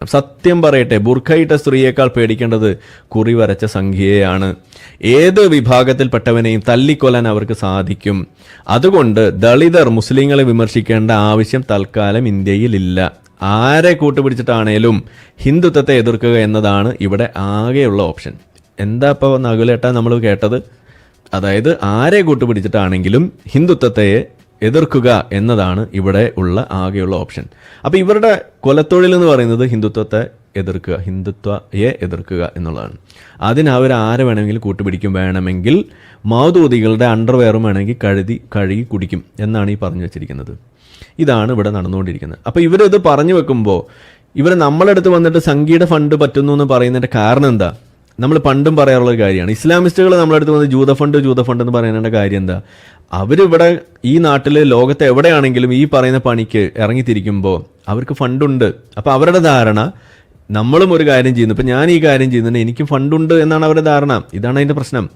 സത്യം പറയട്ടെ, ബുർഖയിട്ട സ്ത്രീയേക്കാൾ പേടിക്കേണ്ടത് കുറി വരച്ച സംഖ്യയാണ്. ഏത് വിഭാഗത്തിൽപ്പെട്ടവനെയും തല്ലിക്കൊല്ലാൻ അവർക്ക് സാധിക്കും. അതുകൊണ്ട് ദളിതർ മുസ്ലിങ്ങളെ വിമർശിക്കേണ്ട ആവശ്യം തൽക്കാലം ഇന്ത്യയിലില്ല. ആരെ കൂട്ടുപിടിച്ചിട്ടാണേലും ഹിന്ദുത്വത്തെ എതിർക്കുക എന്നതാണ് ഇവിടെ ആകെയുള്ള ഓപ്ഷൻ. എന്താ ഇപ്പോൾ നകുലേട്ടാ നമ്മൾ കേട്ടത്? അതായത് ആരെ കൂട്ടുപിടിച്ചിട്ടാണെങ്കിലും ഹിന്ദുത്വത്തെ എതിർക്കുക എന്നതാണ് ഇവിടെ ഉള്ള ആകെയുള്ള ഓപ്ഷൻ. അപ്പോൾ ഇവരുടെ കൊലത്തൊഴിൽ എന്ന് പറയുന്നത് ഹിന്ദുത്വത്തെ എതിർക്കുക, ഹിന്ദുത്വയെ എതിർക്കുക എന്നുള്ളതാണ്. അതിന് അവർ ആരെ വേണമെങ്കിലും കൂട്ടുപിടിക്കും. വേണമെങ്കിൽ മൗദൂദികളുടെ അണ്ടർവെയറും വേണമെങ്കിൽ കഴുകി കുടിക്കും എന്നാണ് ഈ പറഞ്ഞു വെച്ചിരിക്കുന്നത്. ഇതാണ് ഇവിടെ നടന്നുകൊണ്ടിരിക്കുന്നത്. അപ്പോൾ ഇവരിത് പറഞ്ഞു വെക്കുമ്പോൾ ഇവർ നമ്മളടുത്ത് വന്നിട്ട് സംഘീയുടെ ഫണ്ട് പറ്റുന്നു എന്ന് പറയുന്നതിൻ്റെ കാരണം എന്താ? നമ്മൾ പണ്ടും പറയാറുള്ള കാര്യമാണ്. ഇസ്ലാമിസ്റ്റുകൾ നമ്മളടുത്ത് വന്ന് ജൂത ഫണ്ട് എന്ന് പറയുന്നതിൻ്റെ കാര്യം എന്താ? അവരിവിടെ ഈ നാട്ടിൽ ലോകത്ത് എവിടെയാണെങ്കിലും ഈ പറയുന്ന പണിക്ക് ഇറങ്ങിത്തിരിക്കുമ്പോൾ അവർക്ക് ഫണ്ടുണ്ട്. അപ്പോൾ അവരുടെ ധാരണ നമ്മളും ഒരു കാര്യം ചെയ്യുന്നു, ഇപ്പം ഞാൻ ഈ കാര്യം ചെയ്യുന്നുണ്ട് എനിക്കും ഫണ്ടുണ്ട് എന്നാണ് അവരുടെ ധാരണ. ഇതാണ് അതിൻ്റെ പ്രശ്നം.